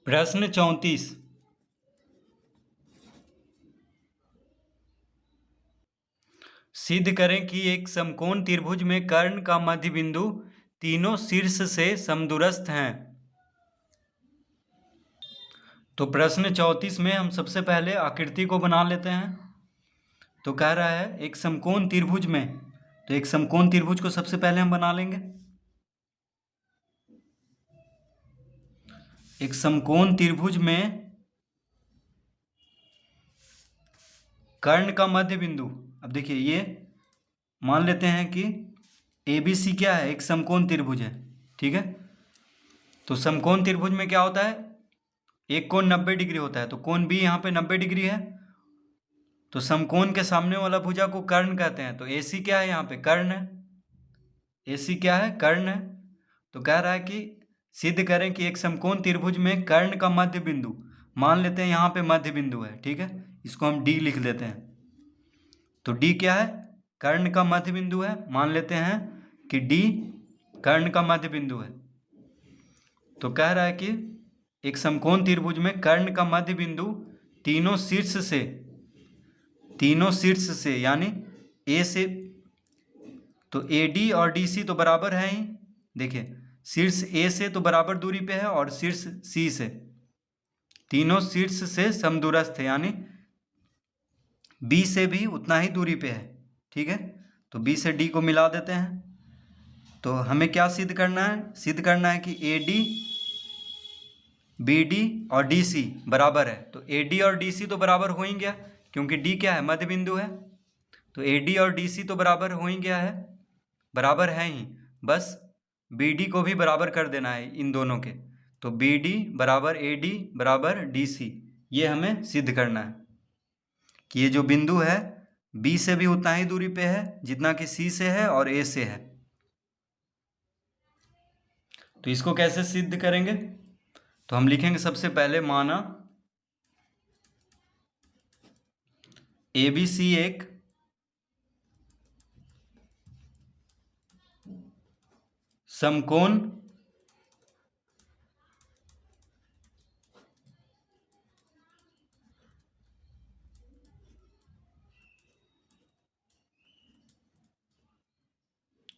प्रश्न 34। सिद्ध करें कि एक समकोण त्रिभुज में कर्ण का मध्य बिंदु तीनों शीर्ष से समदूरस्थ हैं। तो प्रश्न 34 में हम सबसे पहले आकृति को बना लेते हैं। तो कह रहा है एक समकोण त्रिभुज में, तो एक समकोण त्रिभुज को सबसे पहले हम बना लेंगे। एक समकोण त्रिभुज में कर्ण का मध्य बिंदु, अब देखिए ये मान लेते हैं कि ABC क्या है, एक समकोण त्रिभुज है, ठीक है। तो समकोण त्रिभुज में क्या होता है, एक कोण 90 डिग्री होता है, तो कोण B यहाँ पे 90 डिग्री है। तो समकोण के सामने वाला भुजा को कर्ण कहते हैं। तो AC क्या है, यहाँ पे कर्ण है। AC क्या है, कर्ण है। तो कह रहा है कि सिद्ध करें कि एक समकोण त्रिभुज में कर्ण का मध्य बिंदु, मान लेते हैं यहाँ पे मध्य बिंदु है, ठीक है, इसको हम D लिख देते हैं। तो D क्या है, कर्ण का मध्य बिंदु है, मान लेते हैं कि D कर्ण का मध्य बिंदु है। तो कह रहा है कि एक समकोण त्रिभुज में कर्ण का मध्य बिंदु तीनों शीर्ष से यानी A से, तो AD और DC तो बराबर है ही, देखिए शीर्ष A से तो बराबर दूरी पे है और शीर्ष C से, तीनों शीर्ष से समदूरस्थ है, यानी B से भी उतना ही दूरी पे है, ठीक है। तो B से D को मिला देते हैं। तो हमें क्या सिद्ध करना है, सिद्ध करना है कि AD, BD और DC बराबर है। तो AD और DC तो बराबर हो ही गया, क्योंकि D क्या है, मध्य बिंदु है। तो AD और DC तो बराबर हो ही गया है, बराबर है ही, बस BD को भी बराबर कर देना है इन दोनों के। तो BD बराबर AD बराबर DC, ये हमें सिद्ध करना है कि ये जो बिंदु है B से भी उतना ही दूरी पे है जितना कि C से है और A से है। तो इसको कैसे सिद्ध करेंगे, तो हम लिखेंगे सबसे पहले, माना ABC एक समकोण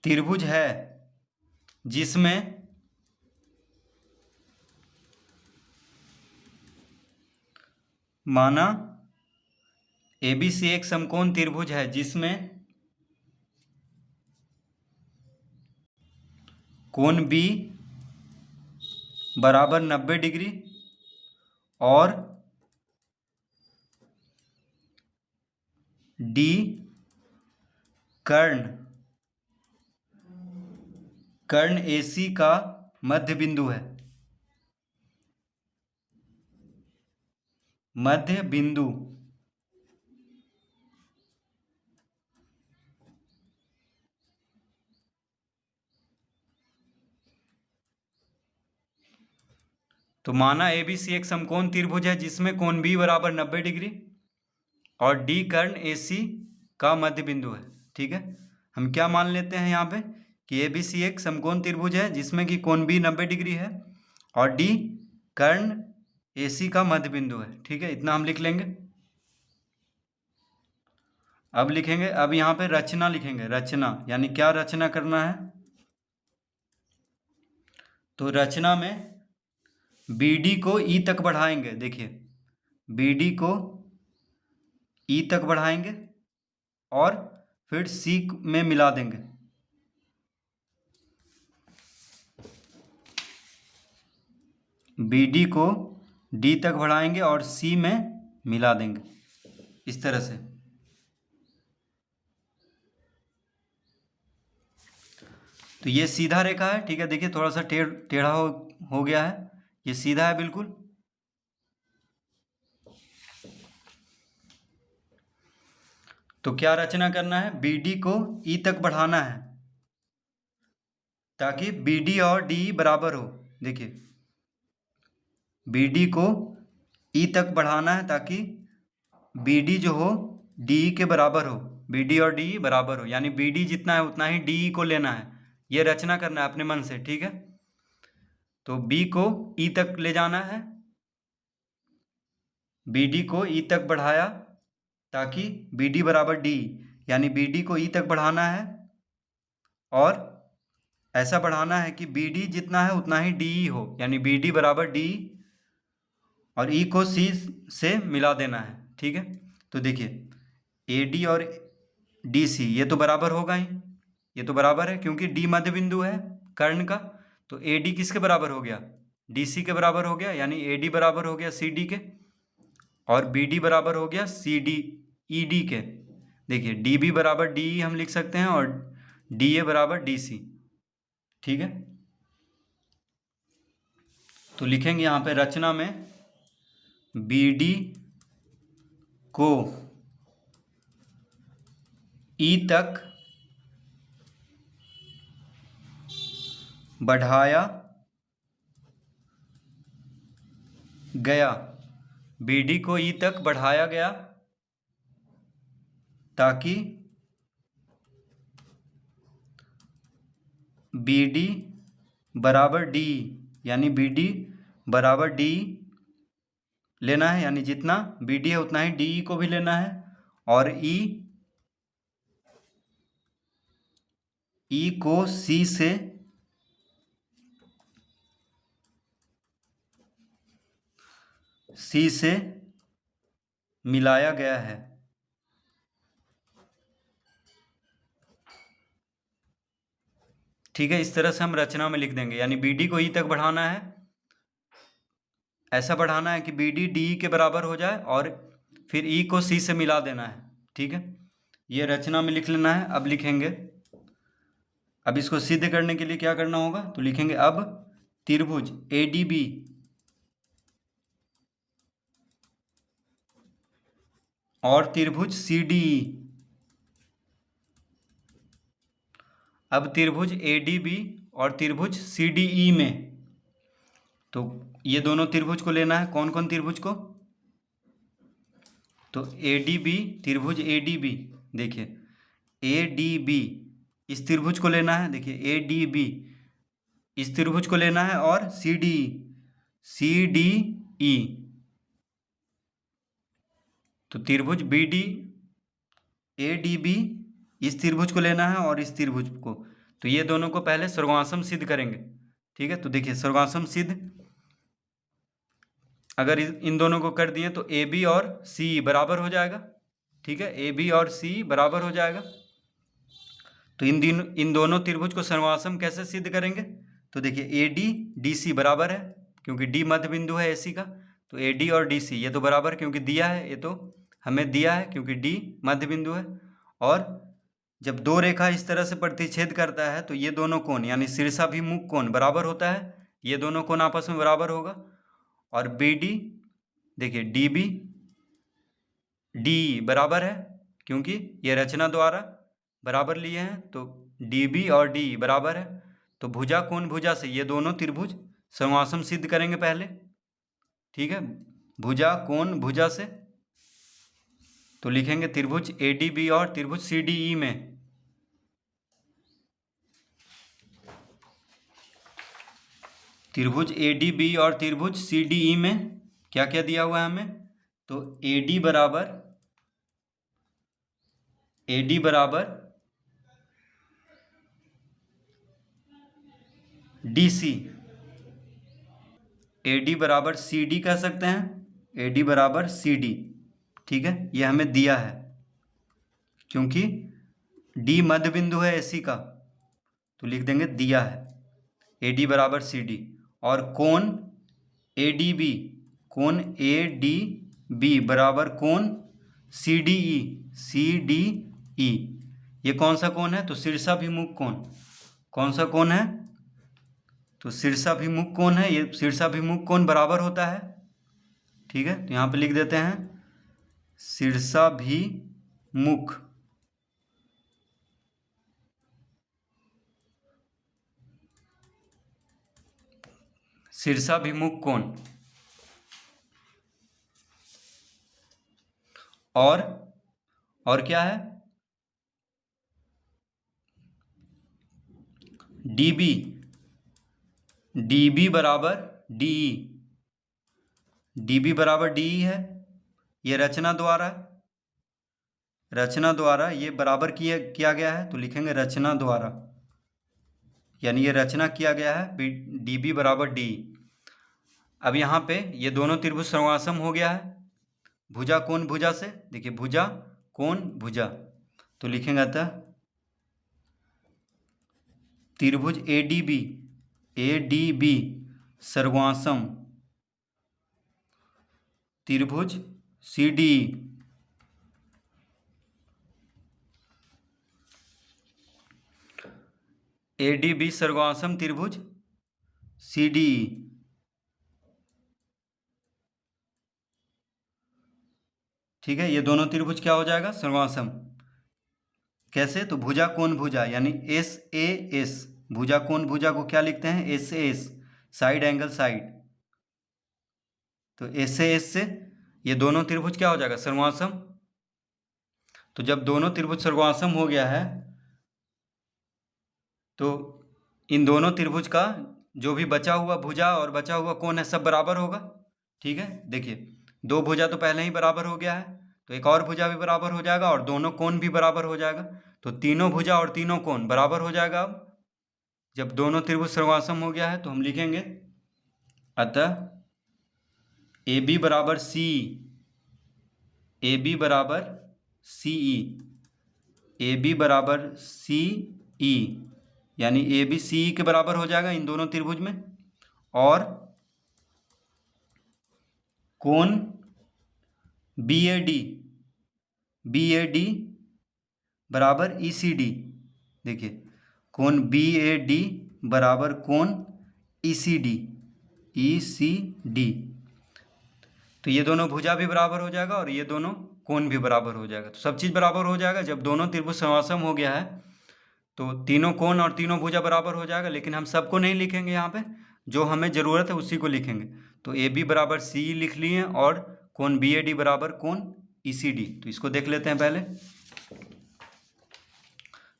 त्रिभुज है जिसमें माना ABC एक समकोण त्रिभुज है जिसमें कोण B बराबर 90 डिग्री और D कर्ण AC का मध्य बिंदु है, मध्य बिंदु। तो माना ABC एक समकोण त्रिभुज है जिसमें कोण B बराबर 90 डिग्री और D कर्ण AC का मध्य बिंदु है, ठीक है। हम क्या मान लेते हैं यहाँ पे कि ABC एक समकोण त्रिभुज है जिसमें कि कोण B 90 डिग्री है और D कर्ण AC का मध्य बिंदु है, ठीक है, इतना हम लिख लेंगे। अब लिखेंगे, अब यहाँ पे रचना लिखेंगे, रचना यानी क्या रचना करना है, तो रचना में BD को E तक बढ़ाएंगे, देखिए BD को E तक बढ़ाएंगे और फिर C में मिला देंगे। BD को D तक बढ़ाएंगे और C में मिला देंगे, इस तरह से। तो ये सीधा रेखा है, ठीक है, देखिए थोड़ा सा टेढ़ा हो गया है, ये सीधा है बिल्कुल। तो क्या रचना करना है, BD को E तक बढ़ाना है ताकि BD और DE बराबर हो। देखिए BD को E तक बढ़ाना है ताकि BD जो हो DE के बराबर हो, BD और DE बराबर हो, यानी BD जितना है उतना ही DE को लेना है, ये रचना करना है अपने मन से, ठीक है। तो B को E तक ले जाना है बी डी को ई तक बढ़ाया ताकि बी डी बराबर डी, यानी बी डी को ई तक बढ़ाना है और ऐसा बढ़ाना है कि बी डी जितना है उतना ही डी ई हो, यानी बी डी बराबर डी और ई को सी से मिला देना है। ठीक है, तो देखिए ए डी और डी सी ये तो बराबर होगा ही, ये तो बराबर है क्योंकि डी मध्य बिंदु है कर्ण का, तो ए डी किसके बराबर हो गया, डी सी के बराबर हो गया, यानी ए डी बराबर हो गया सी डी के और बी डी बराबर हो गया सी डी ई डी के। देखिए डी बी बराबर डी ई हम लिख सकते हैं और डी ए बराबर डी सी। ठीक है, तो लिखेंगे यहाँ पे रचना में बी डी को ई तक बढ़ाया गया, बी डी को ई तक बढ़ाया गया ताकि बी डी बराबर डी, यानी बी डी बराबर डी लेना है, यानी जितना बी डी है उतना ही डी को भी लेना है और ई को सी से मिलाया गया है। ठीक है, इस तरह से हम रचना में लिख देंगे, यानी बी डी को ई तक बढ़ाना है, ऐसा बढ़ाना है कि बी डी डी के बराबर हो जाए और फिर ई को सी से मिला देना है। ठीक है, ये रचना में लिख लेना है। अब लिखेंगे, अब इसको सिद्ध करने के लिए क्या करना होगा, तो लिखेंगे अब त्रिभुज ए डी बी और त्रिभुज सी डी ई, अब त्रिभुज ए डी बी और त्रिभुज सी डी ई में, तो ये दोनों त्रिभुज को लेना है। कौन कौन त्रिभुज को, तो ए डी बी, त्रिभुज ए डी बी, देखिए ए डी बी इस त्रिभुज को लेना है, देखिए ए डी बी इस त्रिभुज को लेना है और सी डी ई, तो त्रिभुज B D A D B इस त्रिभुज को लेना है और इस त्रिभुज को, तो ये दोनों को पहले सर्वांशम सिद्ध करेंगे। ठीक है, तो देखिए सर्वांशम सिद्ध अगर इन दोनों को कर दिए तो ए बी और सी बराबर हो जाएगा। ठीक है, ए बी और सी बराबर हो जाएगा। तो इन दोनों त्रिभुज को सर्वांशम कैसे सिद्ध करेंगे, तो देखिए ए डी डी सी बराबर है क्योंकि डी मध्य बिंदु है ए सी का, तो ए डी और डी सी ये तो बराबर क्योंकि दिया है, ये तो हमें दिया है क्योंकि डी मध्य बिंदु है। और जब दो रेखा इस तरह से प्रतिच्छेद करता है तो ये दोनों कोण यानी शीर्षाभिमुख कोण बराबर होता है, ये दोनों कोण आपस में बराबर होगा। और बी डी, देखिए डी बी डी बराबर है क्योंकि ये रचना द्वारा बराबर लिए हैं, तो डी बी और डी बराबर है, तो भुजा कोण भुजा से ये दोनों त्रिभुज सर्वांशम सिद्ध करेंगे पहले। ठीक है, भुजा कोण भुजा से, तो लिखेंगे त्रिभुज ए डी बी और त्रिभुज सी डी ई में त्रिभुज ए डी बी और त्रिभुज सी डी ई में क्या क्या दिया हुआ है हमें, तो ए डी बराबर डी सी, ए डी बराबर सी डी कह सकते हैं, ए डी बराबर सी डी। ठीक है, ये हमें दिया है क्योंकि डी मध्य बिंदु है एसी का, तो लिख देंगे दिया है ए डी बराबर सी डी। और कोण ए डी बी, कोण ए डी बी बराबर कोण सी डी ई, ये कौन सा कोण है, तो शीर्षाभिमुख कोण। कौन सा कोण है, तो शीर्षाभिमुख कोण है, ये शीर्षाभिमुख कोण बराबर होता है। ठीक है, तो यहाँ पे लिख देते हैं शीर्षाभिमुख कोण। और क्या है, डीबी बराबर डीई, डीबी बराबर डीई है ये रचना द्वारा ये बराबर किया गया है, तो लिखेंगे रचना द्वारा, यानी ये रचना किया गया है डी बी बराबर डी। अब यहाँ पे ये दोनों त्रिभुज सर्वासम हो गया है भुजा कोण भुजा से। देखिए भुजा कोण भुजा, तो लिखेंगे अतः त्रिभुज ए डी बी सर्वासम त्रिभुज C D A D B सर्वासम त्रिभुज सी डी। ठीक है, ये दोनों त्रिभुज क्या हो जाएगा, सर्वासम। कैसे, तो भुजा कोण भुजा यानी एस ए एस, भुजा कोण भुजा को क्या लिखते हैं, S A S, side angle side. तो एस ए एस से ये दोनों त्रिभुज क्या हो जाएगा, सर्वासम। तो जब दोनों त्रिभुज सर्वासम हो गया है तो इन दोनों त्रिभुज का जो भी बचा हुआ भुजा और बचा हुआ कोण है सब बराबर होगा। ठीक है, देखिए दो भुजा तो पहले ही बराबर हो गया है, तो एक और भुजा भी बराबर हो जाएगा और दोनों कोण भी बराबर हो जाएगा, तो तीनों भुजा और तीनों कोण बराबर हो जाएगा। अब जब दोनों त्रिभुज सर्वासम हो गया है तो हम लिखेंगे अतः ए बी बराबर सी, ए बी बराबर सी ई, ए बी बराबर सी ई, यानी ए बी सी ई के बराबर हो जाएगा इन दोनों त्रिभुज में। और कोण बी ए डी बराबर ई सी डी। देखिए कोण बी ए डी बराबर कोण ई सी डी, तो ये दोनों भुजा भी बराबर हो जाएगा और ये दोनों कोण भी बराबर हो जाएगा, तो सब चीज़ बराबर हो जाएगा। जब दोनों त्रिभुज समासम हो गया है तो तीनों कोण और तीनों भुजा बराबर हो जाएगा, लेकिन हम सबको नहीं लिखेंगे, यहाँ पे जो हमें ज़रूरत है उसी को लिखेंगे। तो ए बी बराबर सी लिख लिए और कोण बी ए डी बराबर कोण ई सी डी। तो इसको देख लेते हैं पहले।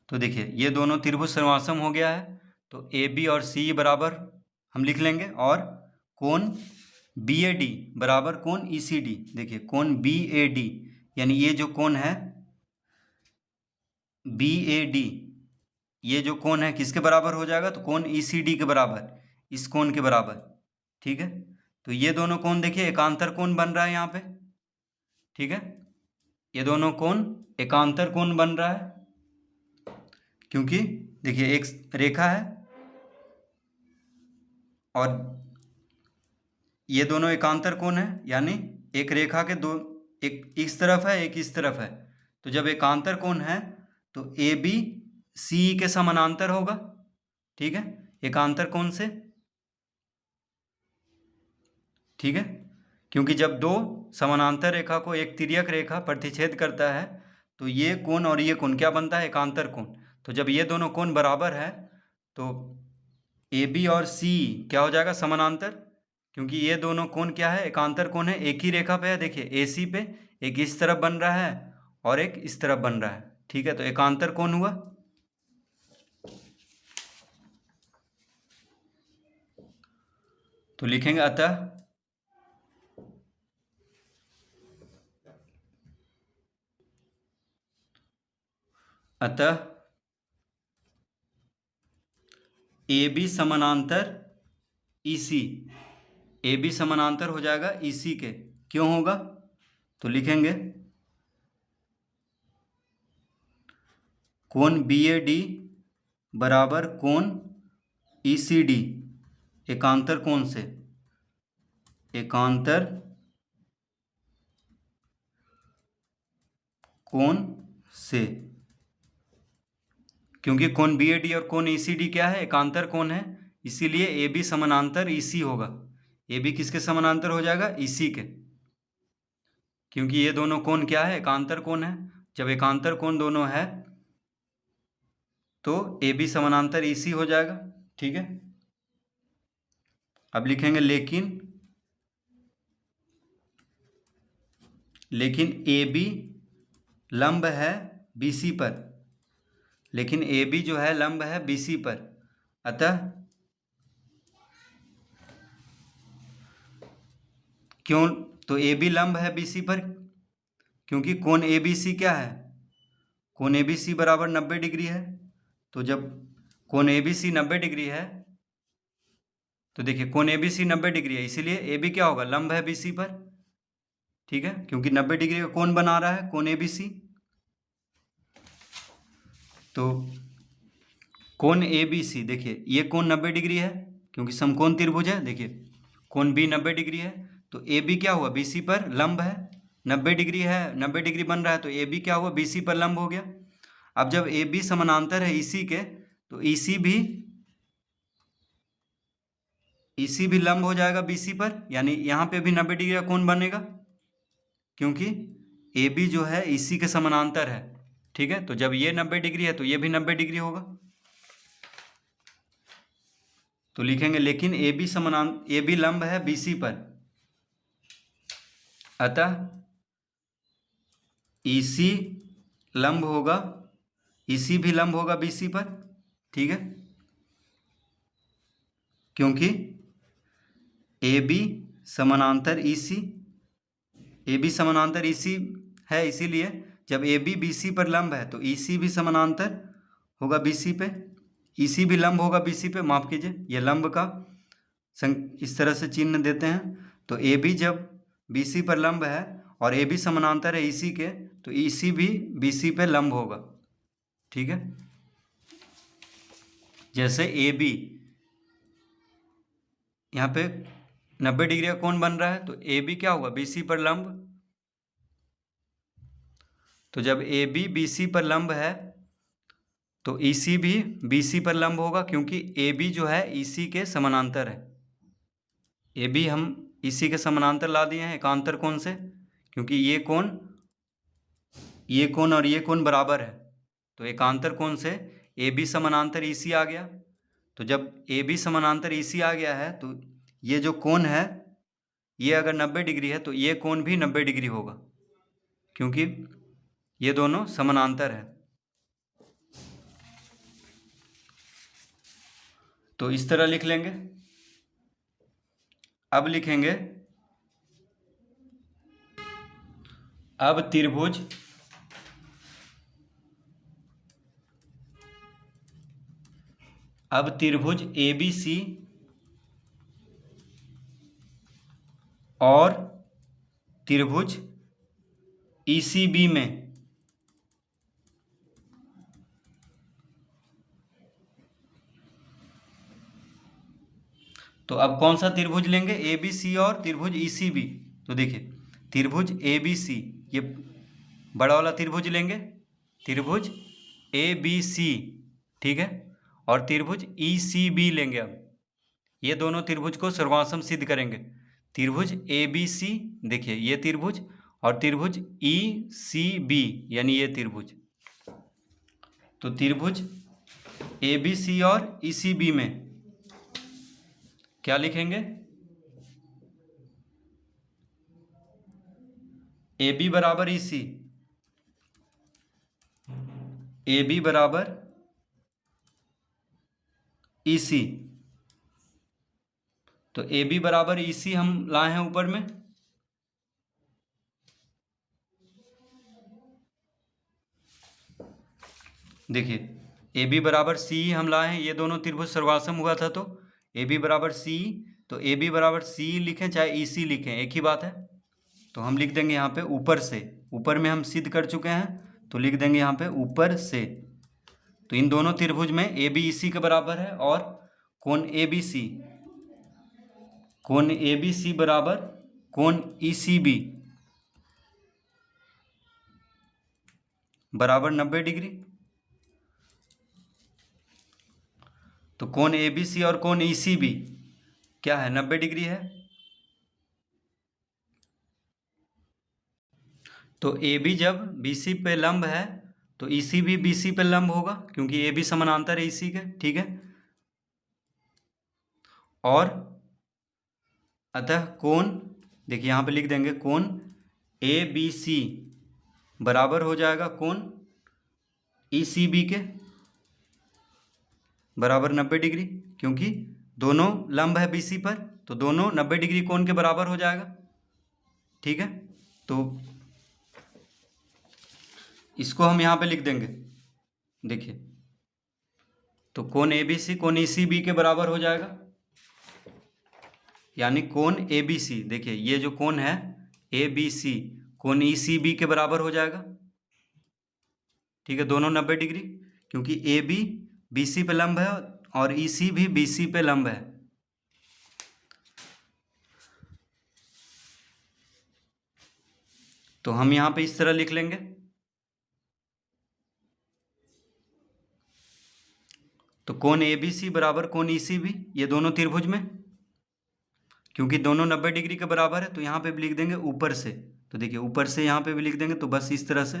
तो देखिए ये दोनों त्रिभुज सर्वासम हो गया है, तो ए बी और सी बराबर हम लिख लेंगे और कोण बी ए डी बराबर कोण ई सी डी। देखिए कोण बी ए डी यानी ये जो कोण है बी ए डी, ये जो कोण है किसके बराबर हो जाएगा, तो कोण ई सी डी के बराबर, इस कोण के बराबर। ठीक है, तो ये दोनों कोण देखिए एकांतर कोण बन रहा है यहाँ पे। ठीक है, ये दोनों कोण एकांतर कोण बन रहा है क्योंकि देखिए एक रेखा है और ये दोनों एकांतर कोण है, यानी एक रेखा के दो, एक इस तरफ है एक इस तरफ है, तो जब एकांतर कोण है तो ए बी सी के समानांतर होगा। ठीक है, एकांतर कोण से। ठीक है, क्योंकि जब दो समानांतर रेखा को एक तिर्यक रेखा प्रतिच्छेद करता है तो ये कोण और ये कोण क्या बनता है, एकांतर कोण। तो जब ये दोनों कोण बराबर है तो ए बी और सी क्या हो जाएगा, समानांतर, क्योंकि ये दोनों कोण क्या है, एकांतर कोण है, एक ही रेखा पे है। देखिए ए सी पे एक इस तरफ बन रहा है और एक इस तरफ बन रहा है। ठीक है, तो एकांतर कोण हुआ। तो लिखेंगे अतः ए बी समानांतर ई सी, ए बी समानांतर हो जाएगा ई सी के। क्यों होगा, तो लिखेंगे कोण बी ए डी बराबर कोण ई सी डी, एकांतर कोण से, एकांतर कोण से, क्योंकि कोण बी ए डी और कोण ई सी डी क्या है, एकांतर कोण है, इसीलिए ए बी समानांतर ई सी होगा। ए बी किसके समानांतर हो जाएगा, ई सी के, क्योंकि ये दोनों कोण क्या है, एकांतर कोण है। जब एकांतर कोण दोनों है तो ए बी समानांतर ई सी हो जाएगा। ठीक है, अब लिखेंगे लेकिन ए बी लंब है बी सी पर, लेकिन ए बी जो है लंब है बी सी पर, अतः क्यों, तो ए बी लंब है बी सी पर, क्योंकि कोण ए बी सी क्या है, कोण ए बी सी बराबर 90 डिग्री है। तो जब कोण ए बी सी 90 डिग्री है तो देखिए कोण ए बी सी 90 डिग्री है, इसीलिए ए बी क्या होगा, लंब है बी सी पर। ठीक है, क्योंकि 90 डिग्री का कोण बना रहा है कोण ए बी सी। तो कोण ए बी सी, देखिए ये कोण 90 डिग्री है क्योंकि समकोण त्रिभुज है। देखिए कोण बी 90 डिग्री है, तो ए बी क्या हुआ, बी सी पर लंब है। 90 डिग्री है, 90 डिग्री बन रहा है, तो ए बी क्या हुआ, बी सी पर लंब हो गया। अब जब ए बी समानांतर है इसी के, तो इसी भी लंब हो जाएगा बी सी पर, यानी यहाँ पे भी 90 डिग्री का कोण बनेगा, क्योंकि ए बी जो है इसी के समानांतर है। ठीक है, तो जब ये 90 डिग्री है तो ये भी 90 डिग्री होगा। तो लिखेंगे लेकिन ए बी लंब है बी सी पर, अतः ईसी लंब होगा, ईसी भी लंब होगा बी सी पर। ठीक है, क्योंकि ए बी समानांतर ईसी, ए बी समानांतर ईसी है, इसीलिए जब ए बी बी सी पर लंब है तो ईसी भी समानांतर होगा बी सी पे, ईसी भी लंब होगा बी सी पे। माफ कीजिए, ये लंब का इस तरह से चिन्ह देते हैं। तो ए बी जब बी सी पर लंब है और ए बी समानांतर है ईसी के, तो ईसी भी बी सी पे लंब होगा। ठीक है, जैसे ए बी यहाँ पे 90 डिग्री का कोण बन रहा है, तो ए बी क्या हुआ, बी सी पर लंब। तो जब ए बी बी सी पर लंब है तो ई सी भी बी सी पर लंब होगा, क्योंकि ए बी जो है ई सी के समानांतर है। ए बी हम इसी के समानांतर ला दिए हैं एकांतर कोण से, क्योंकि ये कोण और ये कोण बराबर है। तो एकांतर कोण से ए बी समानांतर ई सी आ गया। तो जब ए बी समानांतर ई सी आ गया है, तो ये जो कोण है ये अगर 90 डिग्री है तो ये कोण भी 90 डिग्री होगा, क्योंकि ये दोनों समानांतर है। तो इस तरह लिख लेंगे। अब लिखेंगे, अब त्रिभुज ए बी सी और त्रिभुज ई सी बी में तो अब कौन सा त्रिभुज लेंगे, ए बी सी और त्रिभुज ई सी बी। तो देखिए त्रिभुज ए बी सी, ये बड़ा वाला त्रिभुज लेंगे, त्रिभुज ए बी सी। ठीक है, और त्रिभुज ई सी बी लेंगे। अब ये दोनों त्रिभुज को सर्वासम सिद्ध करेंगे। त्रिभुज ए बी सी, देखिए ये त्रिभुज, और त्रिभुज ई सी बी यानी ये त्रिभुज। तो त्रिभुज ए बी सी और ई सी बी में क्या लिखेंगे, ए बी बराबर ई सी, ए बी बराबर ई सी। तो ए बी बराबर ई सी हम लाए हैं ऊपर में, देखिए ए बी बराबर सी हम लाए हैं, ये दोनों त्रिभुज सर्वासम हुआ था। तो ए बी बराबर सी, तो ए बी बराबर सी लिखें चाहे ई सी लिखें एक ही बात है। तो हम लिख देंगे यहाँ पे ऊपर से, ऊपर में हम सिद्ध कर चुके हैं, तो लिख देंगे यहाँ पे ऊपर से। तो इन दोनों त्रिभुज में ए बी ई सी के बराबर है, और कोण ए बी सी, कोण ए बी सी बराबर कोण ई सी बी बराबर 90 डिग्री। तो कोण ए बी सी और कोण ई सी बी क्या है, 90 डिग्री है। तो ए बी जब बी सी पे लंब है तो ई सी भी बी सी पे लंब होगा, क्योंकि ए बी समानांतर है ई सी के। ठीक है, और अतः कोण, देखिए यहाँ पे लिख देंगे कोण ए बी सी बराबर हो जाएगा कोण ई सी बी के बराबर 90 डिग्री, क्योंकि दोनों लंब है बी सी पर, तो दोनों 90 डिग्री कोण के बराबर हो जाएगा। ठीक है, तो इसको हम यहाँ पे लिख देंगे। देखिए, तो कोण ए बी सी कोण ई सी बी के बराबर हो जाएगा, यानी कोण ए बी सी, देखिए ये जो कोण है ए बी सी कोण ई सी बी के बराबर हो जाएगा। ठीक है, दोनों 90 डिग्री, क्योंकि ए बी बी सी पे लंब है और ई सी भी बी सी पे लंब है। तो हम यहाँ पे इस तरह लिख लेंगे, तो कोण ए बी सी बराबर कोण ई सी बी, ये दोनों त्रिभुज में, क्योंकि दोनों 90 डिग्री के बराबर है तो यहाँ पे भी लिख देंगे ऊपर से। तो देखिए ऊपर से यहाँ पे भी लिख देंगे, तो बस इस तरह से।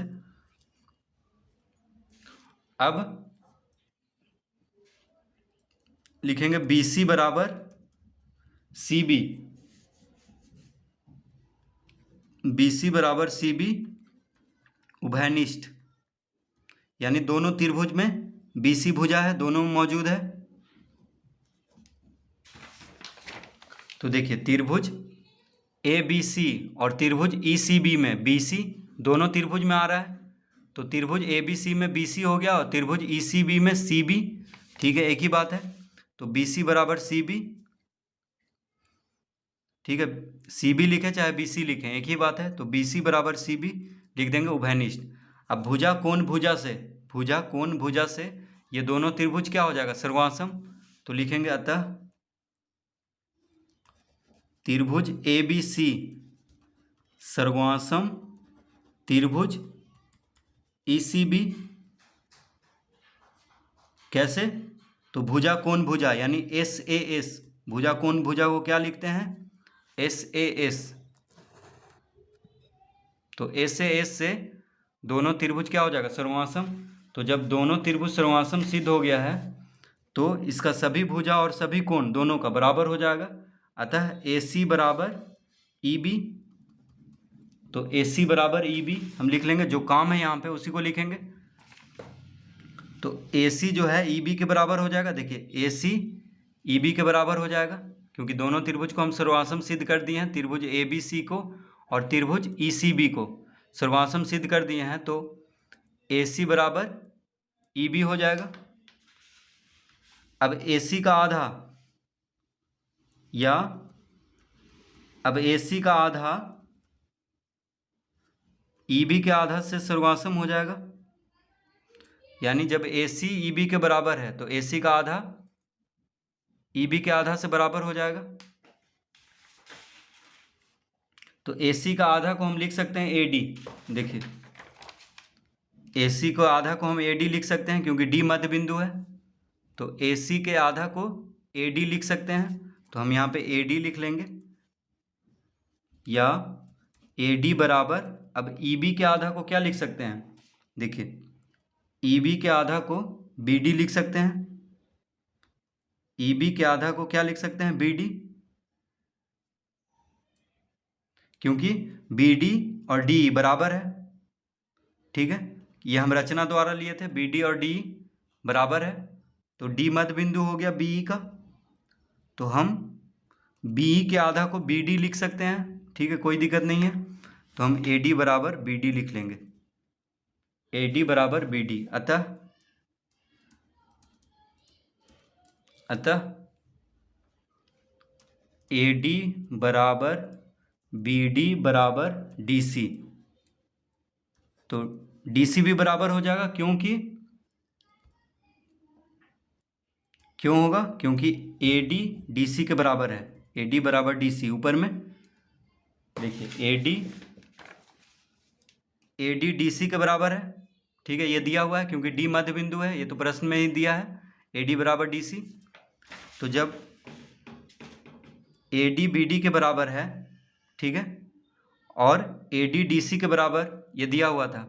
अब लिखेंगे बी सी बराबर सी बी, बी सी बराबर सी बी उभयनिष्ठ, यानी दोनों त्रिभुज में बी सी भुजा है, दोनों में मौजूद है। तो देखिए त्रिभुज ए बी सी और त्रिभुज ई सी बी में बी सी दोनों त्रिभुज में आ रहा है, तो त्रिभुज ए बी सी में बी सी हो गया और त्रिभुज ई सी बी में सी बी। ठीक है, एक ही बात है, तो बी सी बराबर सी बी। ठीक है, सी बी लिखें चाहे बी सी लिखें एक ही बात है, तो बी सी बराबर सी बी लिख देंगे उभयनिष्ठ। अब भुजा कोण भुजा से, भुजा कोण भुजा से ये दोनों त्रिभुज क्या हो जाएगा, सर्वासम। तो लिखेंगे अतः त्रिभुज ए बी सी सर्वासम त्रिभुज ई सी बी। कैसे, तो भुजा कोण भुजा यानी एस ए एस, भुजा कोण भुजा को क्या लिखते हैं, एस ए एस। तो एस ए एस से दोनों त्रिभुज क्या हो जाएगा, सर्वासम। तो जब दोनों त्रिभुज सर्वासम सिद्ध हो गया है तो इसका सभी भुजा और सभी कोण दोनों का बराबर हो जाएगा। अतः ए सी बराबर ई बी, तो ए सी बराबर ई बी हम लिख लेंगे, जो काम है यहाँ पे उसी को लिखेंगे। तो ए सी जो है ई बी के बराबर हो जाएगा, देखिए ए सी ई बी के बराबर हो जाएगा, क्योंकि दोनों त्रिभुज को हम सर्वासम सिद्ध कर दिए हैं, त्रिभुज ए बी सी को और त्रिभुज ई सी बी को सर्वासम सिद्ध कर दिए हैं, तो ए सी बराबर ई बी हो जाएगा। अब ए सी का आधा, या अब ए सी का आधा ई बी के आधा से सर्वासम हो जाएगा, यानी जब ए सी ई बी के बराबर है तो ए सी का आधा ई बी के आधा से बराबर हो जाएगा। तो ए सी का आधा को हम लिख सकते हैं ए डी, देखिए ए सी को आधा को हम ए डी लिख सकते हैं क्योंकि डी मध्य बिंदु है, तो ए सी के आधा को ए डी लिख सकते हैं, तो हम यहाँ पे ए डी लिख लेंगे। या ए डी बराबर, अब ई बी के आधा को क्या लिख सकते हैं, देखिए ई बी के आधा को बी डी लिख सकते हैं, ई बी के आधा को क्या लिख सकते हैं, बी डी, क्योंकि बी डी और डी बराबर है। ठीक है, ये हम रचना द्वारा लिए थे, बी डी और डी बराबर है, तो डी मध्य बिंदु हो गया बी का, तो हम बी के आधा को बी डी लिख सकते हैं। ठीक है, कोई दिक्कत नहीं है, तो हम ए डी बराबर बी डी लिख लेंगे, ए डी बराबर बी डी। अतः ए डी बराबर बी डी बराबर डी सी, तो डी सी भी बराबर हो जाएगा, क्यों होगा, क्योंकि ए डी डी सी के बराबर है, ए डी बराबर डी सी। ऊपर में देखिए ए डी डी सी के बराबर है। ठीक है, ये दिया हुआ है क्योंकि डी मध्य बिंदु है, ये तो प्रश्न में ही दिया है, ए डी बराबर डी सी। तो जब ए डी बी डी के बराबर है, ठीक है, और ए डी डी सी के बराबर ये दिया हुआ था,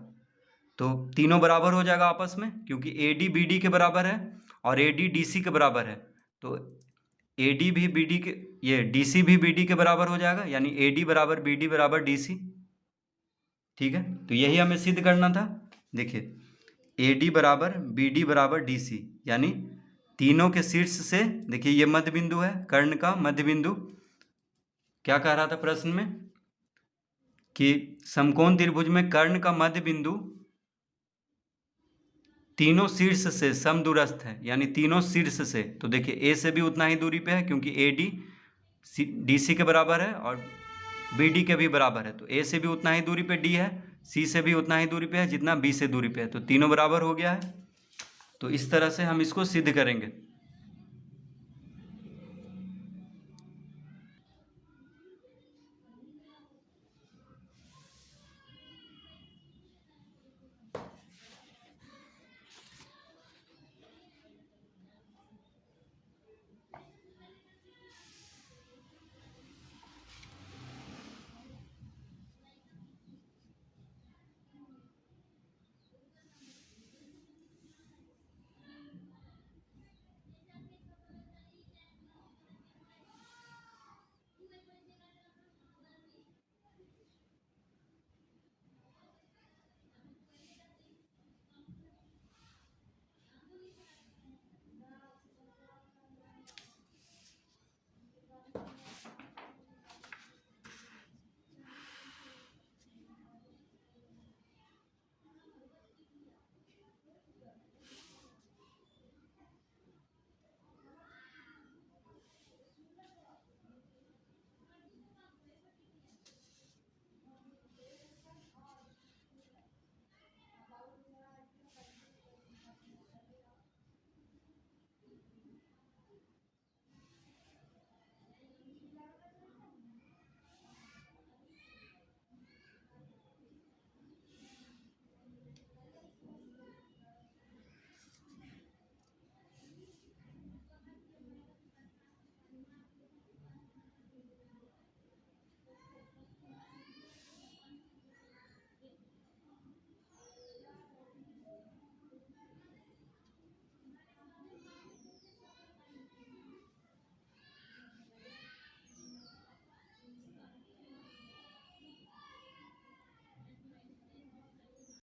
तो तीनों बराबर हो जाएगा आपस में, क्योंकि ए डी बी डी के बराबर है और ए डी डी सी के बराबर है, तो ए डी भी बी डी के, ये डी सी भी बी डी के बराबर हो जाएगा, यानी ए डी बराबर बी डी बराबर डी सी। ठीक है, तो यही हमें सिद्ध करना था। देखिए ए डी बराबर बी डी बराबर डी सी, यानी तीनों के शीर्ष से, देखिए ये मध्य बिंदु है, कर्ण का मध्य बिंदु। क्या कह रहा था प्रश्न में कि समकोण त्रिभुज में कर्ण का मध्य बिंदु तीनों शीर्ष से समदूरस्थ है, यानी तीनों शीर्ष से, तो देखिए ए से भी उतना ही दूरी पे है क्योंकि ए डी डी सी के बराबर है और बी डी के भी बराबर है, तो ए से भी उतना ही दूरी पे डी है, सी से भी उतना ही दूरी पे है जितना बी से दूरी पे है, तो तीनों बराबर हो गया है। तो इस तरह से हम इसको सिद्ध करेंगे।